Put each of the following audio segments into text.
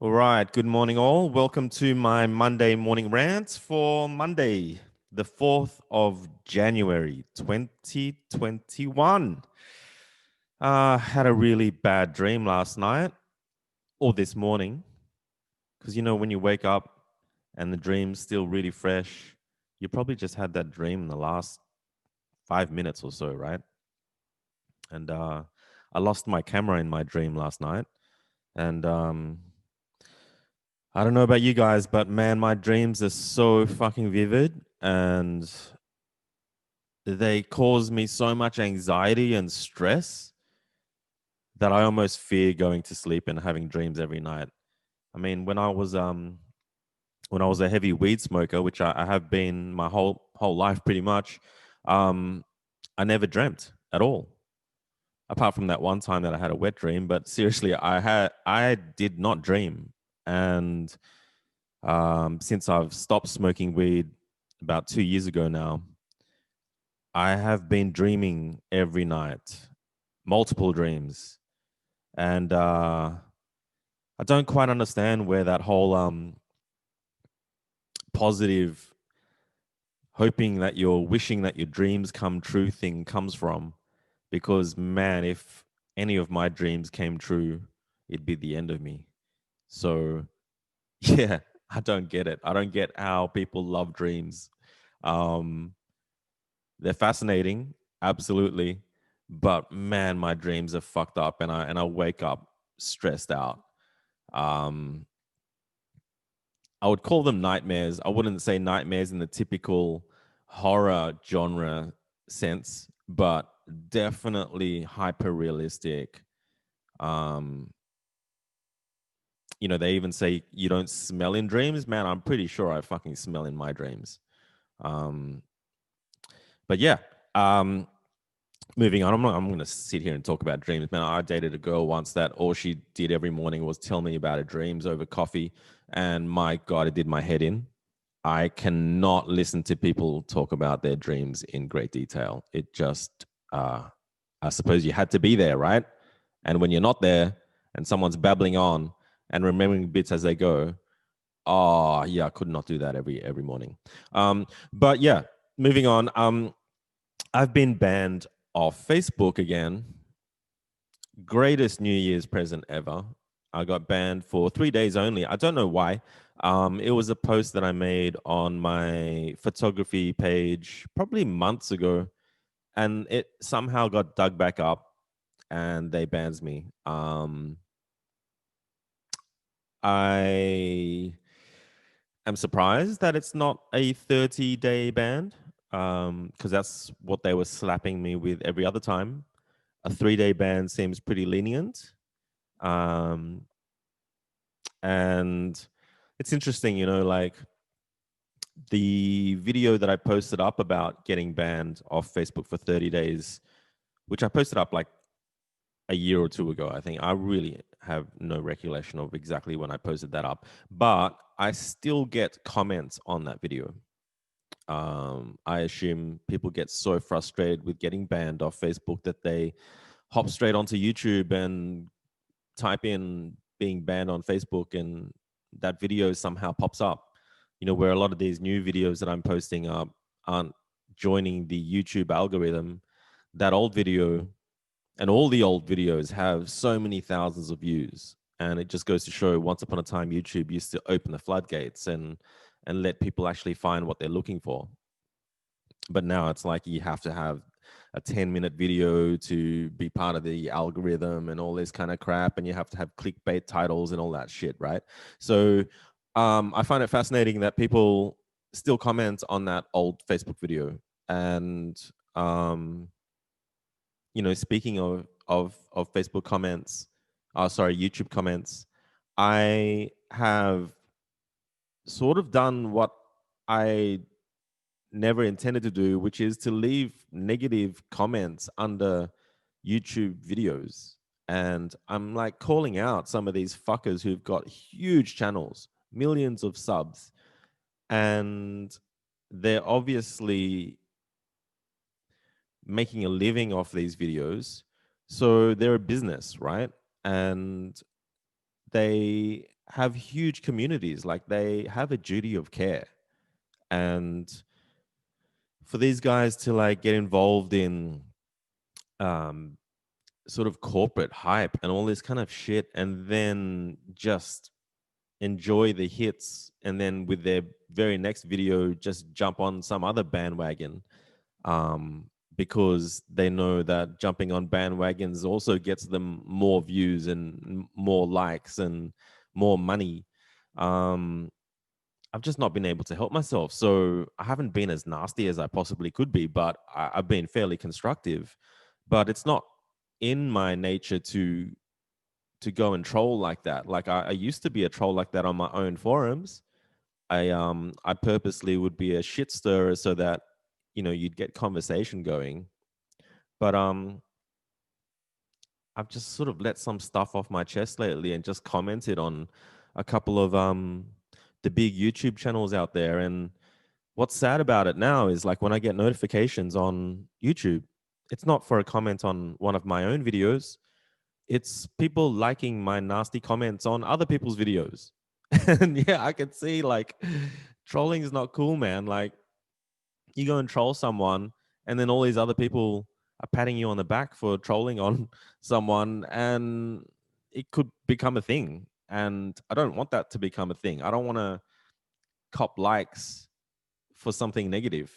All right. Good morning, all. Welcome to my Monday morning rant for Monday, the 4th of January, 2021. Had a really bad dream last night or this morning because, when you wake up and the dream's still really fresh, you probably just had that dream in the last 5 minutes or so, right? And I lost my camera in my dream last night. And I don't know about you guys, but man, my dreams are so fucking vivid and they cause me so much anxiety and stress that I almost fear going to sleep and having dreams every night. I mean, when I was a heavy weed smoker, which I have been my whole life pretty much, um, I never dreamt at all. Apart from that one time that I had a wet dream, but seriously, I did not dream. And since I've stopped smoking weed about 2 years ago now, I have been dreaming every night, multiple dreams. And I don't quite understand where that whole positive, hoping that you're wishing that your dreams come true thing comes from. Because, man, if any of my dreams came true, it'd be the end of me. So, yeah, I don't get it. I don't get how people love dreams. Um, They're fascinating, absolutely. But man, my dreams are fucked up and I wake up stressed out. Um, I would call them nightmares. I wouldn't say nightmares in the typical horror genre sense, but definitely hyper realistic. Um, they even say you don't smell in dreams. Man, I'm pretty sure I fucking smell in my dreams. Um, but yeah, um, moving on, I'm going to sit here and talk about dreams. Man, I dated a girl once that all she did every morning was tell me about her dreams over coffee. And my God, it did my head in. I cannot listen to people talk about their dreams in great detail. It just, I suppose you had to be there, right? And when you're not there and someone's babbling on and remembering bits as they go, oh, yeah, I could not do that every morning. But yeah, moving on. I've been banned off Facebook again. Greatest New Year's present ever. I got banned for 3 days only. I don't know why. It was a post that I made on my photography page probably months ago, and it somehow got dug back up, and they bans me. I am surprised that it's not a 30-day ban, because that's what they were slapping me with every other time. A 3-day ban seems pretty lenient. Um, and it's interesting, like the video that I posted up about getting banned off Facebook for 30 days, which I posted up like a year or two ago. I think I really have no recollection of exactly when I posted that up, but I still get comments on that video. I assume people get so frustrated with getting banned off Facebook that they hop straight onto YouTube and type in being banned on Facebook, and that video somehow pops up. Where a lot of these new videos that I'm posting up aren't joining the YouTube algorithm. That old video and all the old videos have so many thousands of views. And it just goes to show once upon a time, YouTube used to open the floodgates and let people actually find what they're looking for. But now it's like you have to have a 10-minute video to be part of the algorithm and all this kind of crap, and you have to have clickbait titles and all that shit, right? So I find it fascinating that people still comment on that old Facebook video. And speaking of Facebook comments, sorry, YouTube comments, I have sort of done what I never intended to do, which is to leave negative comments under YouTube videos. And I'm like calling out some of these fuckers who've got huge channels, millions of subs, and they're obviously making a living off these videos. So they're a business, right? And they have huge communities. Like they have a duty of care. And for these guys to like get involved in um, sort of corporate hype and all this kind of shit, and then just enjoy the hits, and then with their very next video just jump on some other bandwagon, um, because they know that jumping on bandwagons also gets them more views and more likes and more money. um, I've just not been able to help myself. So I haven't been as nasty as I possibly could be, but I've been fairly constructive. But it's not in my nature to go and troll like that. Like I used to be a troll like that on my own forums. I purposely would be a shit stirrer so that you'd get conversation going. But I've just sort of let some stuff off my chest lately and just commented on a couple of the big YouTube channels out there. And what's sad about it now is like when I get notifications on YouTube, it's not for a comment on one of my own videos. It's people liking my nasty comments on other people's videos. And yeah, I can see like trolling is not cool, man. Like you go and troll someone, and then all these other people are patting you on the back for trolling on someone, and it could become a thing. And I don't want that to become a thing. I don't want to cop likes for something negative.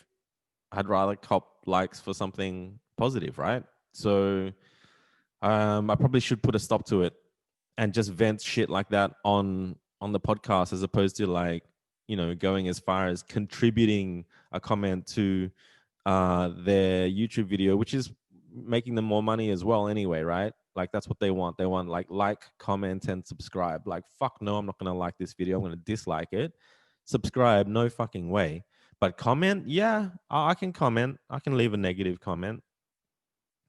I'd rather cop likes for something positive, right? So I probably should put a stop to it and just vent shit like that on the podcast, as opposed to like going as far as contributing a comment to their YouTube video, which is making them more money as well anyway, right? Like that's what they want. They want like, comment, and subscribe. Like fuck no, I'm not gonna like this video. I'm gonna dislike it. Subscribe, no fucking way. But comment, yeah, I can comment. I can leave a negative comment.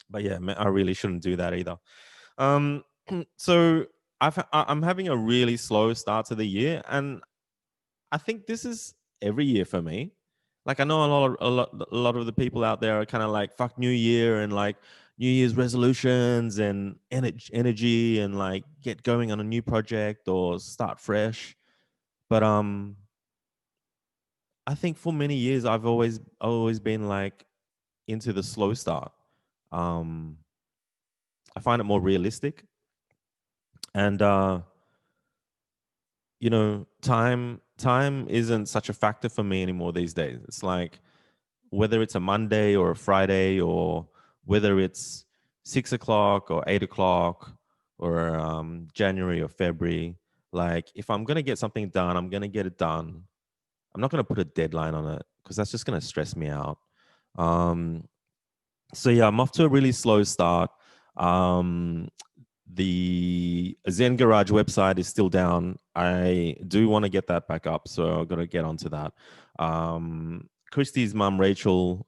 But yeah, I really shouldn't do that either. Um, so I'm having a really slow start to the year, and I think this is every year for me. Like I know a lot of the people out there are kind of like fuck New Year and like New Year's resolutions and energy and like get going on a new project or start fresh. But I think for many years I've always been like into the slow start. Um, I find it more realistic, and time isn't such a factor for me anymore these days. It's like whether it's a Monday or a Friday, or whether it's 6 o'clock or 8 o'clock, or January or February. Like if I'm gonna get something done, I'm gonna get it done. I'm not gonna put a deadline on it because that's just gonna stress me out. Um, so yeah, I'm off to a really slow start. Um, the Zen Garage website is still down. I do want to get that back up, so I've got to get onto that. Christy's mum, Rachel,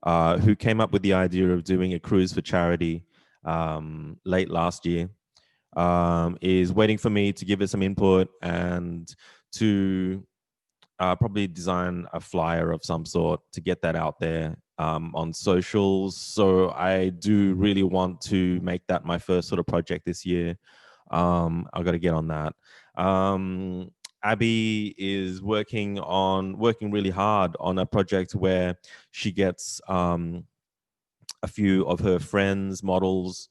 who came up with the idea of doing a cruise for charity late last year, is waiting for me to give her some input and to probably design a flyer of some sort to get that out there on socials. So I do really want to make that my first sort of project this year. I've got to get on that. Abby is working really hard on a project where she gets a few of her friends, models,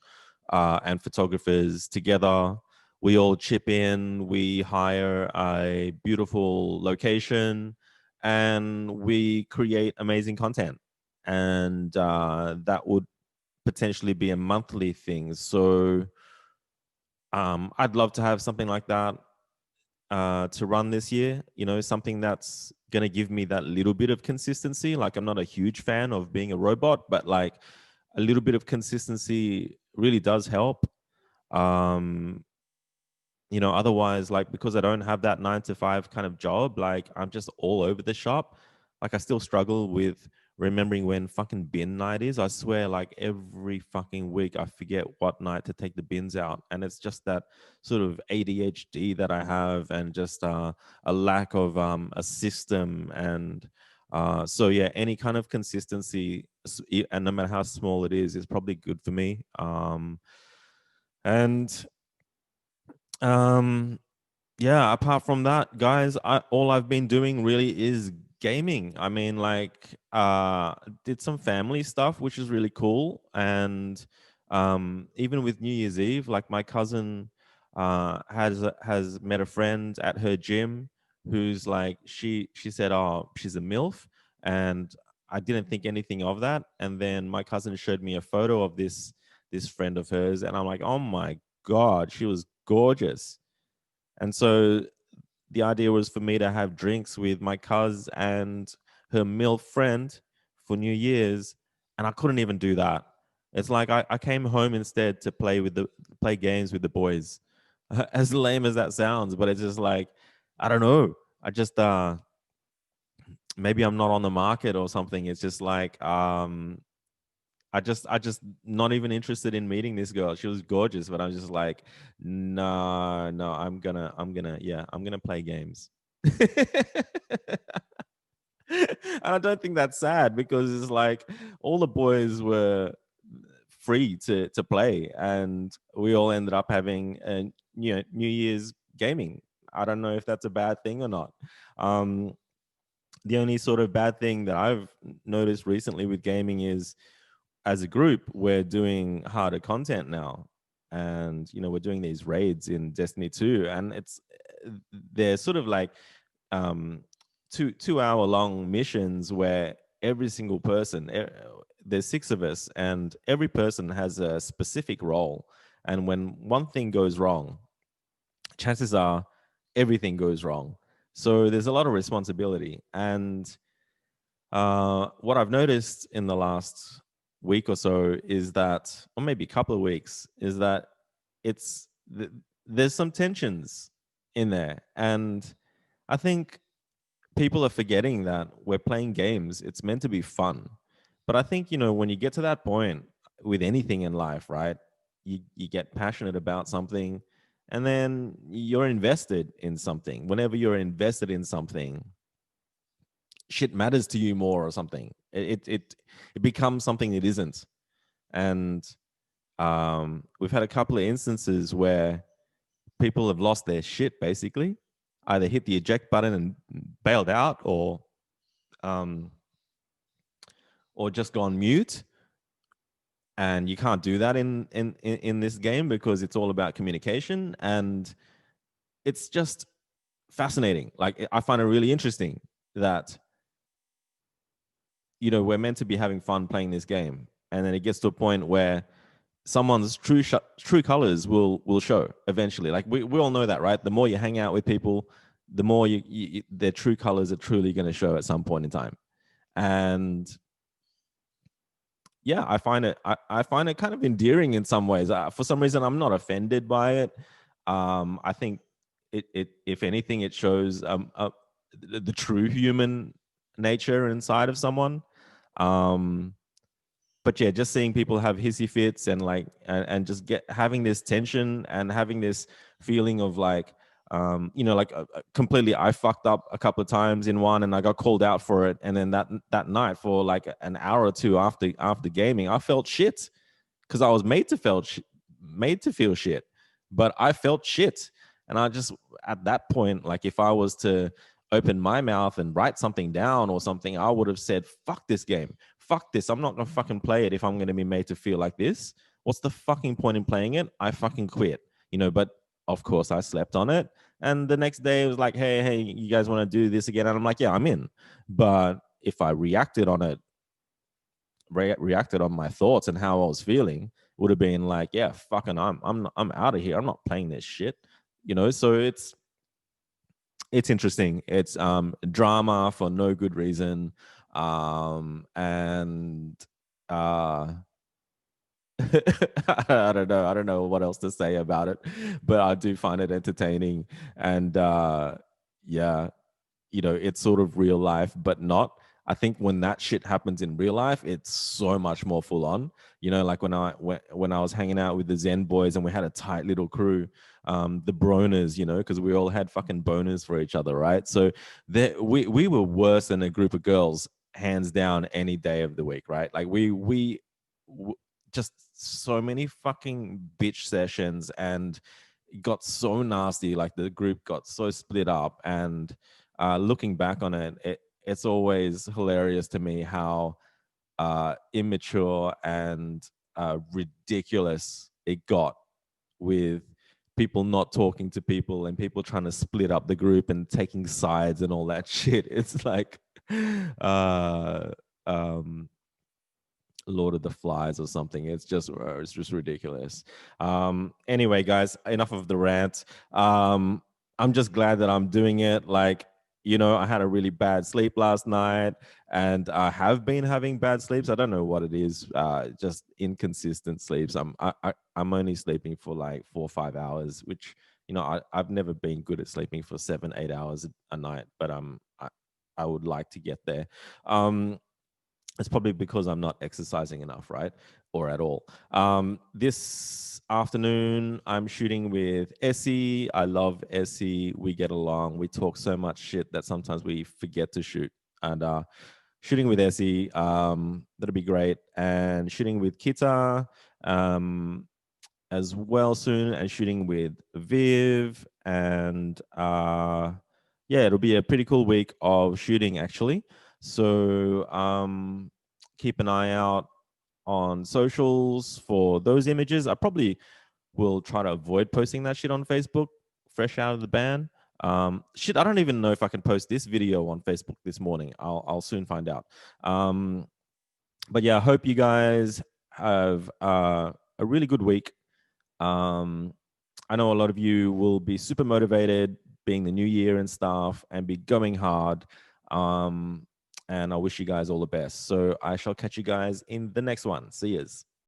and photographers together. We all chip in, we hire a beautiful location, and we create amazing content. And that would potentially be a monthly thing. So I'd love to have something like that to run this year. Something that's going to give me that little bit of consistency. Like I'm not a huge fan of being a robot, but like a little bit of consistency really does help. Um, Otherwise, like because I don't have that 9 to 5 kind of job, like I'm just all over the shop. Like I still struggle with remembering when fucking bin night is. I swear, like every fucking week I forget what night to take the bins out. And it's just that sort of ADHD that I have, and just a lack of a system. And so yeah, any kind of consistency, and no matter how small it is probably good for me. And um Yeah, apart from that, guys, all I've been doing really is gaming. I mean, like, did some family stuff, which is really cool. And even with New Year's Eve, like my cousin has met a friend at her gym who's like, she said, oh, she's a MILF. And I didn't think anything of that. And then my cousin showed me a photo of this friend of hers, and I'm like, oh my God, she was gorgeous. And so the idea was for me to have drinks with my cuz and her MILF friend for New Year's, and I couldn't even do that. It's like I came home instead to play games with the boys. As lame as that sounds, but it's just like, I don't know. I just maybe I'm not on the market or something. It's just like I just not even interested in meeting this girl. She was gorgeous, but I'm just like, no, no, I'm gonna play games. And I don't think that's sad because it's like all the boys were free to play, and we all ended up having a New Year's gaming. I don't know if that's a bad thing or not. Um, the only sort of bad thing that I've noticed recently with gaming is, as a group, we're doing harder content now, and we're doing these raids in Destiny 2, and they're sort of like um 2 hour long missions where every single person, there's six of us, and every person has a specific role, and when one thing goes wrong, chances are everything goes wrong. So there's a lot of responsibility. And what I've noticed in the last week or so is that, or maybe a couple of weeks, is that it's there's some tensions in there, and I think people are forgetting that we're playing games. It's meant to be fun, but I think when you get to that point with anything in life, right? You get passionate about something, and then you're invested in something. Whenever you're invested in something, shit matters to you more or something. It becomes something it isn't. And we've had a couple of instances where people have lost their shit, basically, either hit the eject button and bailed out, um, or just gone mute. And you can't do that in this game because it's all about communication, and it's just fascinating. Like, I find it really interesting that we're meant to be having fun playing this game, and then it gets to a point where someone's true colors will show eventually. Like, we all know that, right? The more you hang out with people, the more their true colors are truly going to show at some point in time. And yeah, I find it kind of endearing in some ways. For some reason, I'm not offended by it. I think it if anything, it shows the true human nature inside of someone. Um, but yeah, just seeing people have hissy fits and like and just having this tension and having this feeling of like like completely, I fucked up a couple of times in one and I got called out for it, and then that night for like an hour or two after gaming, I felt shit because I was made to feel shit, but I felt shit. And I just, at that point, like, if I was to open my mouth and write something down or something, I would have said, fuck this game. Fuck this. I'm not going to fucking play it if I'm going to be made to feel like this. What's the fucking point in playing it? I fucking quit, but of course I slept on it. And the next day it was like, hey, you guys want to do this again? And I'm like, yeah, I'm in. But if I reacted on it, reacted on my thoughts and how I was feeling, would have been like, yeah, fucking, I'm out of here. I'm not playing this shit. So it's interesting. It's drama for no good reason. And I don't know. I don't know what else to say about it, but I do find it entertaining. And yeah, it's sort of real life, but not. I think when that shit happens in real life, it's so much more full on. Like when I was hanging out with the Zen boys and we had a tight little crew, the Broners, because we all had fucking boners for each other, right? So we were worse than a group of girls, hands down, any day of the week, right? Like just so many fucking bitch sessions, and it got so nasty. Like the group got so split up, and looking back on it, it's always hilarious to me how immature and ridiculous it got, with people not talking to people and people trying to split up the group and taking sides and all that shit. It's like uh um Lord of the Flies or something. It's just ridiculous. Anyway, guys, enough of the rant. I'm just glad that I'm doing it. Like, I had a really bad sleep last night, and I have been having bad sleeps. I don't know what it is. Just inconsistent sleeps. I'm only sleeping for like 4 or 5 hours, which I've never been good at sleeping for 7 8 hours a night, but I would like to get there. It's probably because I'm not exercising enough, right? Or at all. This afternoon, I'm shooting with Essie. I love Essie. We get along. We talk so much shit that sometimes we forget to shoot. And shooting with Essie, that'll be great. And shooting with Kita as well soon, and shooting with Viv. And yeah, it'll be a pretty cool week of shooting, actually. So keep an eye out on socials for those images. I probably will try to avoid posting that shit on Facebook, fresh out of the ban. Shit, I don't even know if I can post this video on Facebook this morning. I'll soon find out. But yeah, I hope you guys have a really good week. I know a lot of you will be super motivated, being the new year and stuff, and be going hard. And I wish you guys all the best. So I shall catch you guys in the next one. See yous.